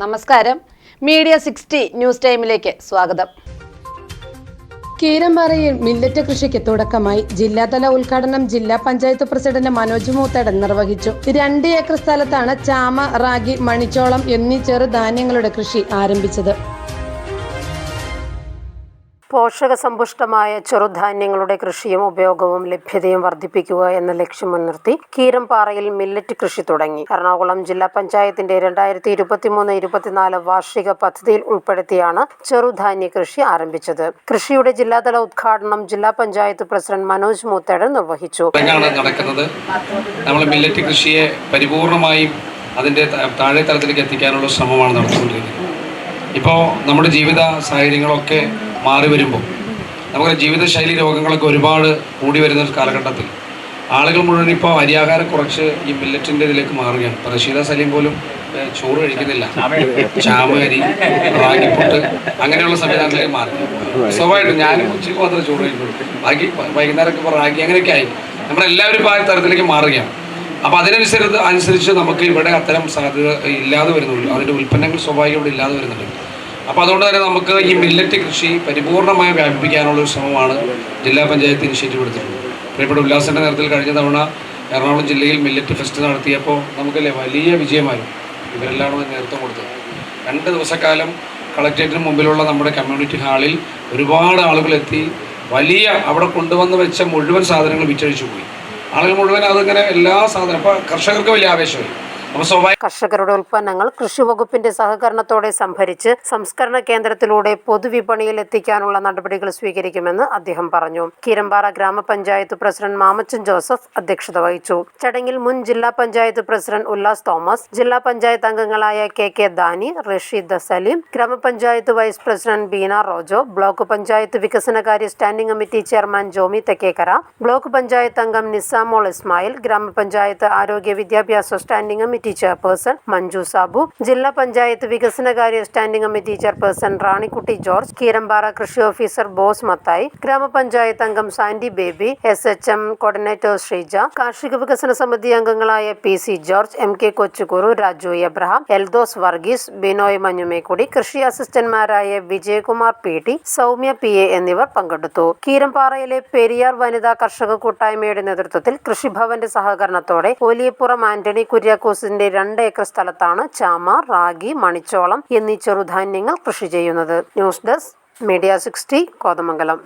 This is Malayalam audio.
നമസ്കാരം. മീഡിയ 60 ന്യൂസ് ടൈമിലേക്ക് സ്വാഗതം. കീരമ്പാറയിൽ മില്ലറ്റ് കൃഷിക്ക് തുടക്കമായി. ജില്ലാതല ഉദ്ഘാടനം ജില്ലാ പഞ്ചായത്ത് പ്രസിഡന്റ് മനോജ് മൂത്തേടൻ നിർവഹിച്ചു. 2 ഏക്കർ സ്ഥലത്താണ് ചാമ, റാഗി, മണിച്ചോളം എന്നീ ചെറുധാന്യങ്ങളുടെ കൃഷി ആരംഭിച്ചത്. പോഷകസമ്പുഷ്ടമായ ചെറുധാന്യങ്ങളുടെ കൃഷിയും ഉപയോഗവും ലഭ്യതയും വർദ്ധിപ്പിക്കുക എന്ന ലക്ഷ്യം മുൻനിർത്തി കീരമ്പാറയിൽ മില്ലറ്റ് കൃഷി തുടങ്ങി. എറണാകുളം ജില്ലാ പഞ്ചായത്തിന്റെ 2023-24 വാർഷിക പദ്ധതിയിൽ ഉൾപ്പെടുത്തിയാണ് ചെറുധാന്യ കൃഷി ആരംഭിച്ചത്. കൃഷിയുടെ ജില്ലാതല ഉദ്ഘാടനം ജില്ലാ പഞ്ചായത്ത് പ്രസിഡന്റ് മനോജ് മൂത്തേടൻ നിർവഹിച്ചു. നടക്കുന്നത് നമ്മൾ മില്ലറ്റ് കൃഷിയെ പരിപൂർണമായും അതിന്റെ താഴെ തലത്തിലേക്ക് എത്തിക്കാനുള്ള ശ്രമമാണ് നടത്തിക്കൊണ്ടിരിക്കുന്നത്. ഇപ്പോൾ നമ്മുടെ ജീവിത സാഹചര്യങ്ങളൊക്കെ മാറി വരുമ്പോൾ നമുക്ക് ജീവിതശൈലി രോഗങ്ങളൊക്കെ ഒരുപാട് കൂടി വരുന്ന കാലഘട്ടത്തിൽ ആളുകൾ മുഴുവൻ ഇപ്പോൾ അരിയാഹാരം കുറച്ച് ഈ മില്ലറ്റിൻ്റെ ഇതിലേക്ക് മാറുകയാണ്. ഇപ്പോൾ റഷീദ സലീം പോലും ചോറ് കഴിക്കുന്നില്ല, ചാമരി, റാഗിപ്പുട്ട് അങ്ങനെയുള്ള സംവിധാനത്തിലേക്ക് മാറി. സ്വാഭാവികമായിട്ടും ഞാനും ഉച്ചയ്ക്ക് മാത്രമേ ചോറ് കഴിക്കുള്ളൂ, ബാക്കി വൈകുന്നേരമൊക്കെ ഇപ്പോൾ റാഗി അങ്ങനെയൊക്കെ ആയി നമ്മളെല്ലാവരും ആ തരത്തിലേക്ക് മാറുകയാണ്. അപ്പോൾ അതിനനുസരിച്ച് നമുക്ക് ഇവിടെ അത്തരം സാധ്യത ഇല്ലാതെ വരുന്നുള്ളൂ, അതിൻ്റെ ഉൽപ്പന്നങ്ങൾ സ്വാഭാവികം ഇവിടെ ഇല്ലാതെ വരുന്നുണ്ട്. അപ്പോൾ അതുകൊണ്ട് തന്നെ നമുക്ക് ഈ മില്ലറ്റ് കൃഷി പരിപൂർണമായി വ്യാപിപ്പിക്കാനുള്ളൊരു ശ്രമമാണ് ജില്ലാ പഞ്ചായത്ത് ഇനിഷ്യേറ്റീവ് എടുത്തിട്ടുള്ളത്. പ്രിയപ്പെട്ട ഉല്ലാസിൻ്റെ നേതൃത്വത്തിൽ കഴിഞ്ഞ തവണ എറണാകുളം ജില്ലയിൽ മില്ലറ്റ് ഫെസ്റ്റ് നടത്തിയപ്പോൾ നമുക്കല്ലേ വലിയ വിജയമായിരുന്നു. ഇവരെല്ലാം നേതൃത്വം കൊടുത്തത് 2 ദിവസക്കാലം കളക്ട്രേറ്റിന് മുമ്പിലുള്ള നമ്മുടെ കമ്മ്യൂണിറ്റി ഹാളിൽ ഒരുപാട് ആളുകളെത്തി വലിയ അവിടെ കൊണ്ടുവന്ന് വെച്ച മുഴുവൻ സാധനങ്ങൾ വിറ്റഴിച്ചു പോയി. ആളുകൾ മുഴുവൻ അതിങ്ങനെ എല്ലാ സാധനം അപ്പോൾ കർഷകർക്ക് വലിയ ആവേശമായി. കർഷകരുടെ ഉൽപ്പന്നങ്ങൾ കൃഷി വകുപ്പിന്റെ സഹകരണത്തോടെ സംഭരിച്ച് സംസ്കരണ കേന്ദ്രത്തിലൂടെ പൊതുവിപണിയിൽ എത്തിക്കാനുള്ള നടപടികൾ സ്വീകരിക്കുമെന്ന് അദ്ദേഹം പറഞ്ഞു. കീരമ്പാറ ഗ്രാമപഞ്ചായത്ത് പ്രസിഡന്റ് മാമച്ചൻ ജോസഫ് അധ്യക്ഷത വഹിച്ചു. ചടങ്ങിൽ മുൻ ജില്ലാ പഞ്ചായത്ത് പ്രസിഡന്റ് ഉല്ലാസ് തോമസ്, ജില്ലാ പഞ്ചായത്ത് അംഗങ്ങളായ കെ ദാനി, റഷീദ് സലീം, ഗ്രാമപഞ്ചായത്ത് vice president Beena Rojo, block panchayat വികസനകാര്യ standing committee chairman Jomy Thekkekkara, block panchayat അംഗം നിസാമോൾ ഇസ്മായിൽ, ഗ്രാമപഞ്ചായത്ത് ആരോഗ്യ വിദ്യാഭ്യാസ standing committee chairperson Manju Sabu, ജില്ലാ പഞ്ചായത്ത് വികസനകാര്യ standing committee chairperson Ranikutty George, Keerampara കൃഷി ഓഫീസർ ബോസ് മത്തായി, ഗ്രാമപഞ്ചായത്ത് അംഗം സാൻഡി ബേബി, SHM കോർഡിനേറ്റർ ശ്രീജ, കാർഷിക വികസന സമിതി അംഗങ്ങളായ PC ജോർജ്, MK കൊച്ചുകുരു, രാജു എബ്രഹാം, എൽദോസ് വർഗീസ്, ബിനോയ് മഞ്ഞുമേക്കുടി, കൃഷി അസിസ്റ്റന്റ്മാരായ വിജയകുമാർ PT, സൗമ്യ PA എന്നിവർ പങ്കെടുത്തു. കീരമ്പാറയിലെ പെരിയാർ വനിതാ കർഷക കൂട്ടായ്മയുടെ നേതൃത്വത്തിൽ കൃഷിഭവന്റെ സഹകരണത്തോടെ ഒലിയപ്പുറം ആന്റണി കുര്യാക്കോസിന്റെ 2 ഏക്കർ സ്ഥലത്താണ് ചാമ, റാഗി, മണിച്ചോളം എന്നീ ചെറുധാന്യങ്ങൾ കൃഷി ചെയ്യുന്നത്. News desk media 60 Kothamangalam.